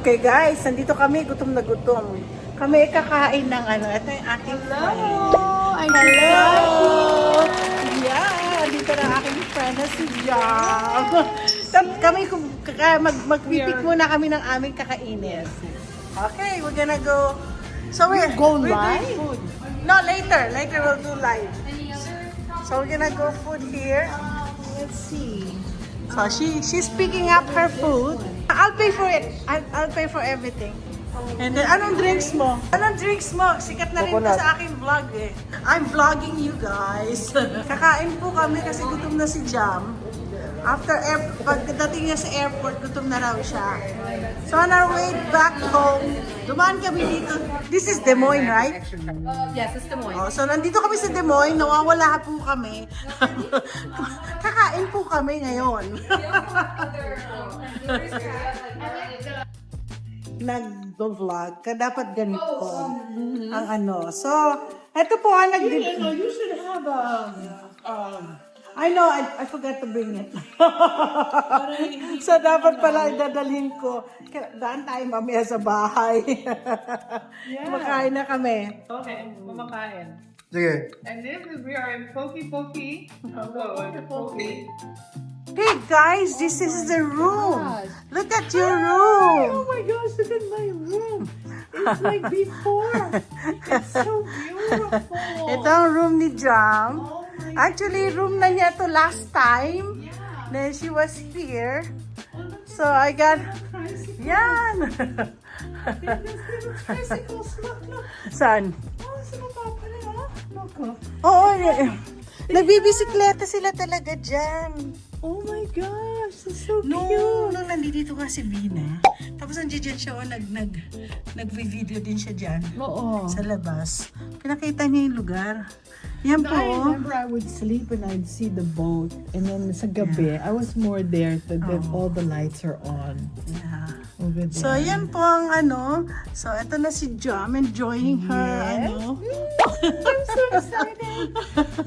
Okay guys, nandito kami, gutom na gutom. Kami kakain ng ano, ito yung aking friend. Hello! Yeah, dito na aking friend na si Jam. Kami, magpipik muna kami ng aming kakainin. Okay, we're gonna go. So we're live? Food. No, later. Later we'll do live. So we're gonna go food here. Let's see. So she's picking up her food. I'll pay for it. I'll pay for everything. And then, anong drinks mo? Anong drinks mo? Sikat na rin to sa aking vlog eh. I'm vlogging you guys. Kakain po kami kasi gutom na si Jam. After pagdating niya sa airport, gutom na raw siya. So on our way back home, dumaan kami dito. This is Des Moines, right? Yes, it's Des Moines. Oh, so nandito kami sa Des Moines, nawawala po kami. Kakain po kami ngayon. Nag-vlog ka, dapat ganito ang ano. So, eto po ang you should have I know, I forgot to bring it. So, dapat pala idadalhin ko. Daan tayo mamaya sa bahay. Makain na kami. Okay, kumakain. Sige. And this is, we are in Poki Poki. Hello, Poki. Hey guys, this is the room. Look at your room. Oh my gosh, look at my room. It's like before. It's so beautiful. Ito ang room ni Jam. Oh my Actually, room na niya to last time. Then she was here. So I got... Yan! tricycles. Look. Saan? Oh, sa baba pala, ha? Look. Oo, nagbibisikleta sila talaga dyan. Oh my gosh, it's so No, cute. nung nandito nga si Vina, tapos nandiyan siya, nag-video din siya dyan. Oo. Sa labas. Pinakita niya yung lugar. Yan po. I remember I would sleep and I'd see the boat. And then sa gabi, I was more there that all the lights are on. Yeah. Over there. So, yan po ang ano. So, eto na si Jam enjoying her, ano. I'm so excited.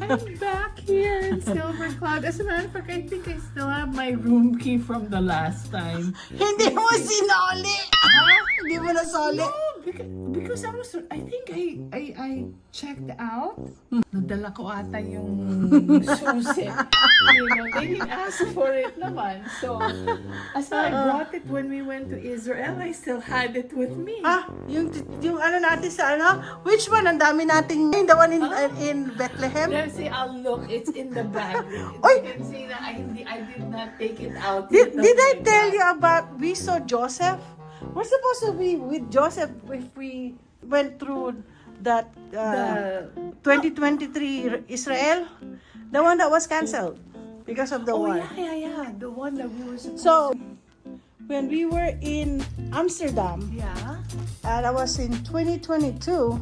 I'm back here in Silver Cloud. As a matter of fact, I think I still have my room key from the last time. Hindi mo sinoli! Hindi mo nasoli. No, because I think I checked out. Nadala ko ata yung susi. You know, they didn't ask for it naman. So, as I brought it when we went to Israel, I still had it with me. Yung ano natin sa ano? Which one? Ang dami nating, the one in Bethlehem? Let's see, I'll look. It's in the bag. Oy! You can see that I did not take it out. Did I tell you about we saw Joseph? We're supposed to be with Joseph if we went through that 2023 Israel, the one that was canceled because of the war. Yeah. The one that we were supposed So when we were in Amsterdam, Yeah. and I was in 2022,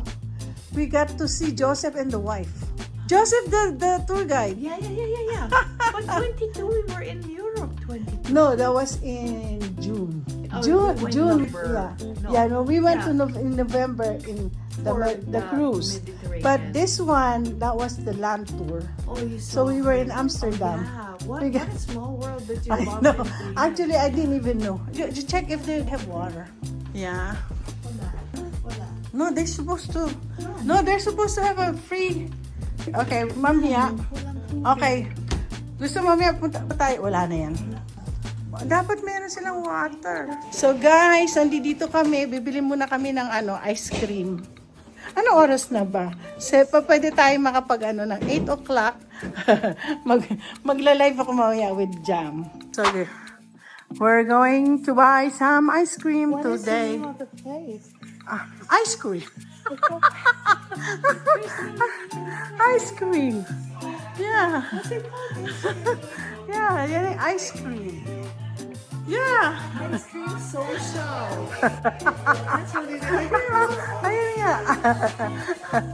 we got to see Joseph and the wife. Joseph, the tour guide. Yeah. But 22, we were in Europe, 22. No, that was in June. Oh, June, when June. November. Yeah. No, we went Yeah. in November in For the the cruise. Mediterranean. But this one, that was the land tour. Oh, you So saw we were in it. Amsterdam. Yeah, what We got- a small world that you I love. know. Actually, I didn't even know. You check if they have water. Yeah. Wala. No, they're supposed to. No, they're supposed to have a free. Okay, mamaya. Okay. Gusto mamaya punta pa tayo. Wala na yan. Dapat meron silang water. So guys, nandito kami. Bibili muna kami ng ice cream. Ano oras na ba? Pwede tayo makapag ng 8 o'clock. Magla-live ako mamaya with Jam. So we're going to buy some ice cream today. The place. Ice cream. Ice cream. Yeah. Yeah, yan yung ice cream. Yeah. Ice cream social. That's what it is. Ayun nga.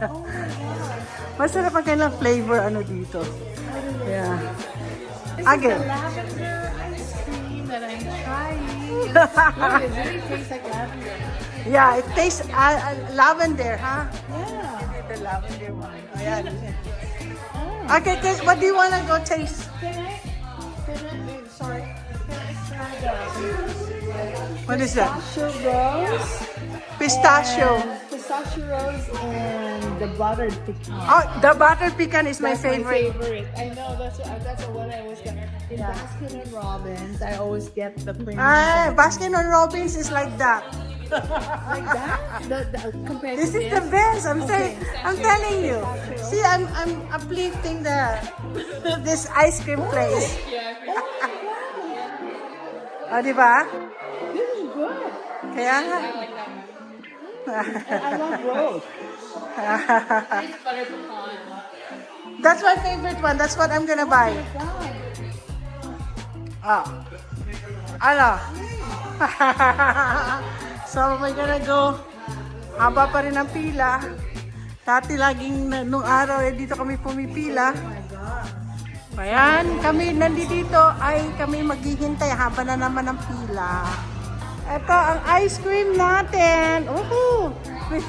Oh my God. Masarap ang kailang flavor dito. Yeah. This Again. is the lavender ice cream that I'm trying. It's good. It really tastes like lavender. Yeah, it tastes lavender, huh? Yeah. The lavender one. Ayan. Oh. Okay, what do you wanna go taste? Can I sorry. What is that? Pistachio rose. Pistachio. Pistachio rose and the buttered pecan. Oh, the buttered pecan is my That's my favorite. favorite. I know that's what I always get. In Baskin and Robbins, I always get the premium. Baskin and Robbins is like that. Like that? Compared This to is the best. I'm saying, I'm Okay. telling you. See, I'm uplifting this ice cream place. Oh, di ba? This is good. Kaya nga. I love rose. That's my favorite one. That's what I'm gonna buy. Oh. Ano? So, we're gonna go. Haba pa rin ang pila. Dati laging, nung araw, dito kami pumipila. Ayan, kami nandito ay kami maghihintay. Haba na naman ang pila. Ito ang ice cream natin. Woohoo! I'm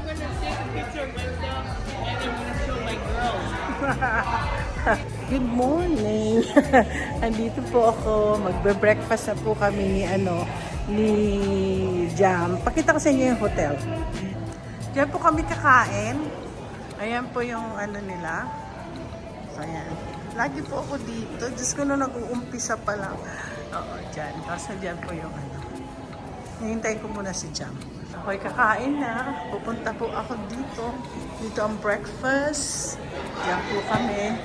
gonna take a picture of myself and I'm gonna show my girls. Good morning. Andito po ako. Magbe-breakfast na po kami ni Jam. Pakita ko sa inyo yung hotel. Diyan po kami kakain. Ayan po yung nila. So, ayan. Lagi po ako dito. Diyos ko nung nag-uumpisa pa lang. Oo, dyan. Kasi dyan po yung Hihintay ko muna si Jam. Ako'y kakain na. Pupunta po ako dito. Dito ang breakfast. Diyan po kami.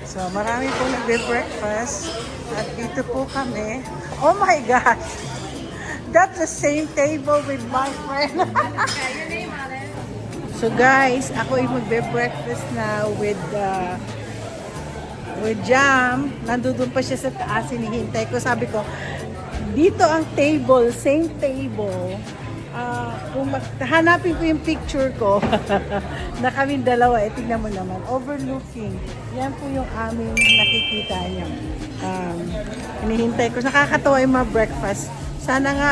So, marami po nagbe-breakfast. At dito po kami. Oh my gosh! That's the same table with my friend. Your name on it. So guys, ako ay magbe-breakfast na with Jam. Nandun pa siya sa taas. Hinihintay ko. Sabi ko, dito ang table, same table. Kung hanapin ko yung picture ko na kaming dalawa, tingnan mo naman, overlooking. Yan po yung aming nakikita niyo. Hinihintay ko. Nakakatawa yung mga breakfast. Sana nga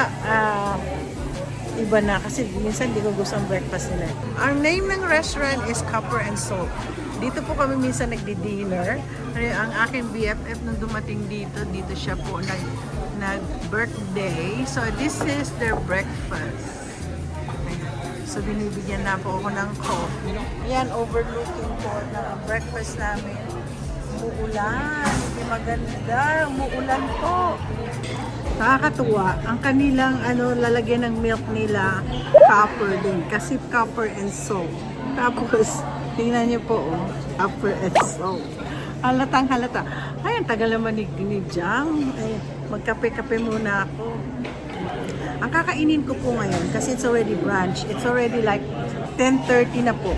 iba na kasi minsan di ko gusto ang breakfast nila. Ang name ng restaurant is Copper and Salt. Dito po kami minsan nagdi-dinner. Ang aking BFF nung dumating dito siya po nag-birthday. So this is their breakfast. So binibigyan na po ako ng coffee. Yan, overlooking po na breakfast namin. Umuulan. Hindi maganda. Umuulan po. Nakakatuwa. Ang kanilang lalagyan ng milk nila, copper din. Kasi copper and salt. Tapos, tingnan niyo po, copper and salt. Halatang halata. Ay, ang tagal naman ni Jam. Ay, magkape-kape muna ako. Ang kakainin ko po ngayon, kasi it's already brunch. It's already like 10:30 na po.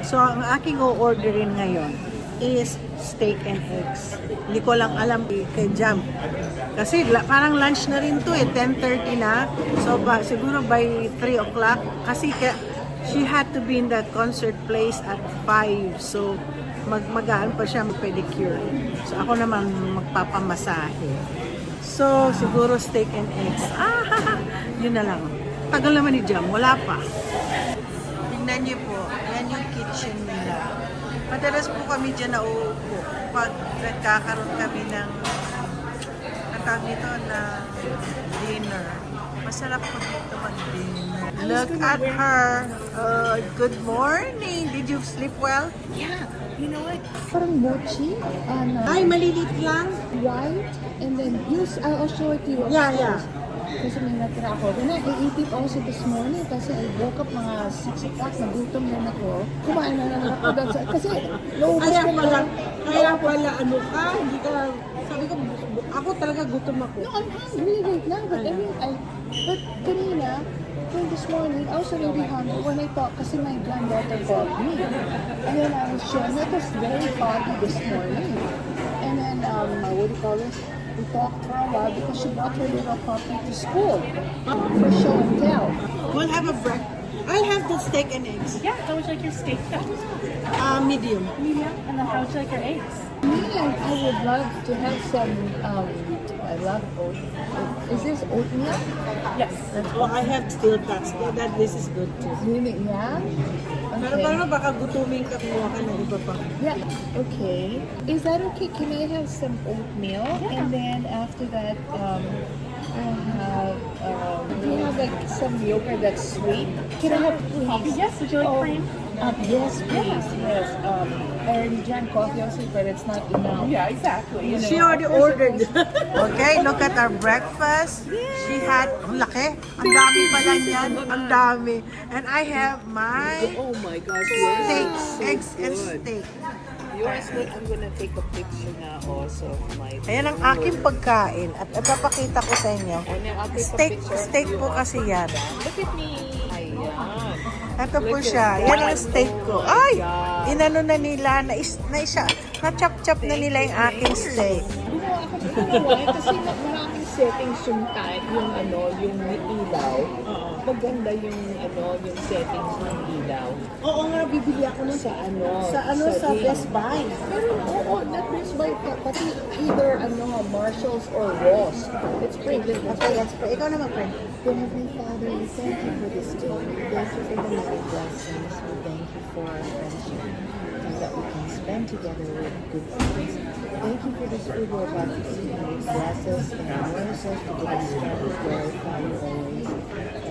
So, ang aking o-orderin ngayon is steak and eggs. Hindi ko lang alam kay Jam. Kasi parang lunch na rin to 10:30 na. So siguro by 3 o'clock. Kasi she had to be in the concert place at 5. So magaan pa siya pedicure. So ako naman magpapamasahe. So siguro steak and eggs. Yun na lang. Tagal naman ni Jam. Wala pa. Tingnan niyo po. Yan yung kitchen nila. Madalas po kami dyan nauupo pag nagkakaroon kami ng tawag nito na dinner. Masarap po dito mag-dinner. Look at her. Good morning. Did you sleep well? Yeah. You know what? Parang mochi on Ay, malilit lang. white, and then I'll show it to you. Yeah, yeah. Kasi may natira ako. Then I ate it also this morning kasi I woke up mga 6 o'clock, nagutom na ako. Kumain na naman ako. Kasi naubos Kaya ko pala, na. hindi ka, sabi ko, ako talaga gutom ako. No, I'm hungry right now. But but kanina, when this morning, I was already hungry when I thought, kasi my granddaughter called me. And then I was sharing, it was very foggy this morning. And then, what do you call this? We talked for a while because she brought her little puppy to school for show and tell. We'll have a breakfast. I'll have the steak and eggs. Yeah, how would you like your steak done? Medium. Medium. And then how would you like your eggs? Me, I would love to have some, I love oat. Is this oatmeal? Yes. Well, I have steel cuts. This is good too. Really, yeah? Pero parang baka gutumin ka, kuha ka ng iba pa. Yeah. Okay. Is that okay? Can I have some oatmeal? And then after that, I have, do you have like some yogurt that's sweet? Can I have please? Yes, would you like cream? Yes, please. Yes. I already drank coffee also, but it's not enough. Yeah, exactly. You know. She already ordered. Okay, look at our breakfast. She had, ang laki. Ang dami pala niyan. Ang dami. And I have my Oh my gosh, steak. yours is Eggs so and good. steak. Yours good. I'm gonna take a picture now also of my Ayan ang aking pagkain. At ipapakita ko sa inyo. I'll take a Steak, picture of steak you po kasi yan. Look at me. Ayan. Ito po Look at siya. that. Yan ang steak ko. Oh my Ay! God. Inano na nila, na-chop-chop na nila yung aking steak. Why? Kasi maraming settings yung time, yung ilaw. Maganda yung yung settings ng ilaw. Oo nga, bibili ako nun. Sa Best Buy. Pero not Best Buy, pati either Marshalls or Ross. It's pretty good. Okay, let's pray. Ikaw naman, pray. Dear Heavenly Father, we thank you for this day. We thank you for the many blessings. We thank you for our friendship and that we can spend together with good friends. Thank you for this food we're about to eat. May it bless us and nourish us to give us strength to glorify you always.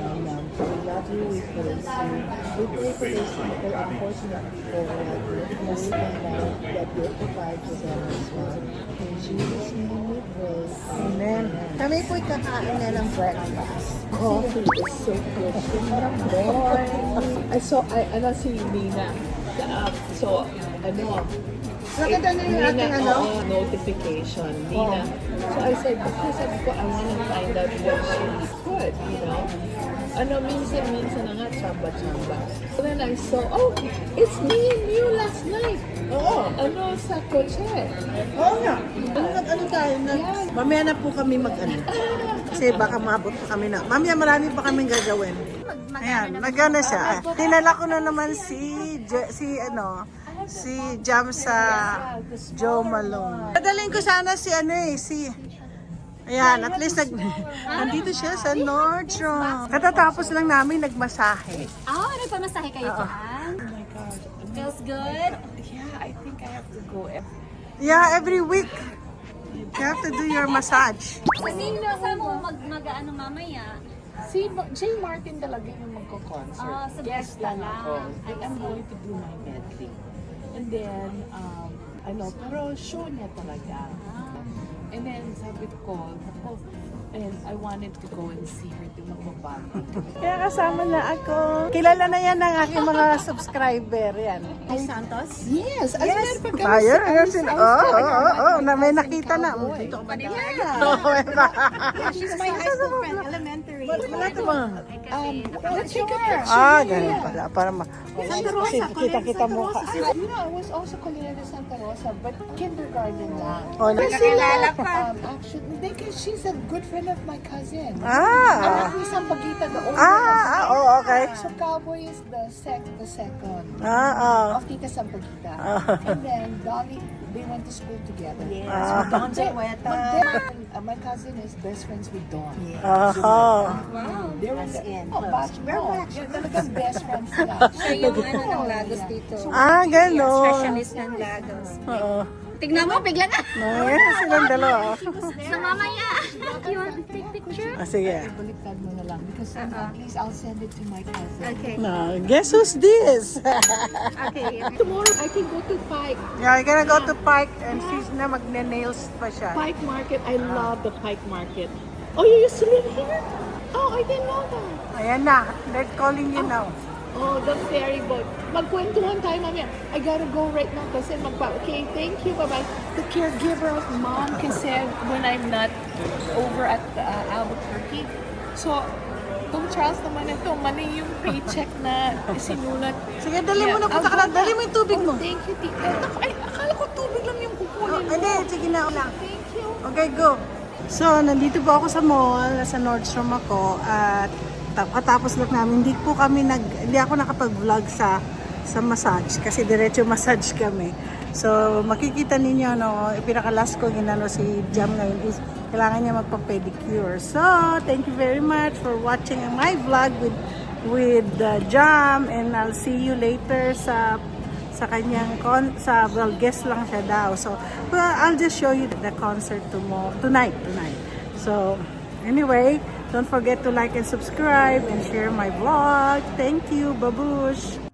And we love you, we praise you. We pray for those people, unfortunate people who have witnessed that you'll provide for them as well. In Jesus' name we pray. Amen. Kami po'y kakain na ng breakfast. Coffee is so good. Parang more. Si Nina. Nakita niyo yung ating Notification. Nina. So I said, I want to find out what she's good, minsan na nga, chamba-chamba. So then I saw, it's me and you last night. Oo. Sa kotse. Oo nga. Ano tayo na? Mamaya na po kami kasi baka maabot pa kami na. Mamaya marami pa kaming gagawin. Ayan, nagana siya. Tinala ko na naman si Jam sa Joe Malone. Dadalhin ko sana Ayan, at least nandito siya sa Nordstrom. Katatapos lang namin nagmasahe. Nagpamasahe kayo dyan? Oh my gosh. Feels good? Yeah, I think I have to go. Yeah, every week. You have to do your massage. Kasi kasama mo mag-ano mamaya. Si Jay Martin talaga yung magko-concert. Sa Guest basta lang ako. lang. But I'm going to do my medley. And then, pero show niya talaga. And then sabi ko, and I wanted to go and see her to magbabati. Kaya kasama na ako. Kilala na yan ng aking mga subscriber. Yan. Ay, Santos? Yes. As a matter of fact, Ayun, na may nakita na. Dito ka ba na? She's my high school friend, elementary. Wala ito ba? let's take a picture. Ganun pala. Para kita mo ka. I was also Colina Santa Rosa, but kindergarten lang. Nakakilala pa. Actually, she's a good friend of my cousin. Isang Pagita, the older Okay. So Cowboy is the second Oo. of Tita Sampaguita. And then Dolly, they went to school together. Don Jaweta. My cousin is best friends with Dawn. They were in. Batch. Talagang best friends sila. Siya yung ng Lagos dito. Ganon. Specialist ng Lagos. Oo. Tignan mo, bigla na. Ayan na silang dalawa. Sa mamaya. You want to take picture? Sige. Baliktad mo na lang because at least I'll send it to my cousin. Okay. No, guess who's this? Okay. Tomorrow I can go to Pike. Yeah, I'm gonna go to Park and she's na magne-nails pa siya. Pike Market. I love the Pike Market. Oh, you used to live here? Oh, I didn't know that. Ayan na, they're calling you now. Oh, the ferry boat. Magkwentuhan tayo mamaya. I gotta go right now kasi okay, thank you, bye-bye. The caregiver of mom kasi when I'm not over at Albuquerque. So, Tom Charles naman ito, mali yung paycheck na sinulat. Sige, dali mo na, punta ka na. Dali mo yung tubig mo. Thank you, tita. Ay, akala ko tubig lang yung kukunin mo. Hindi, sige na lang. Thank you. Okay, go. So, nandito po ako sa mall, sa Nordstrom ako, at katapos lang namin, hindi ako nakapag-vlog sa massage, kasi diretso massage kami. So, makikita ninyo, pinaka-last ko ginano si Jam ngayon is, kailangan niya magpa-pedicure. So, thank you very much for watching my vlog with with Jam, and I'll see you later sa kanyang guest lang siya daw. So, well, I'll just show you the concert tonight. So, anyway, don't forget to like and subscribe and share my vlog. Thank you, babush!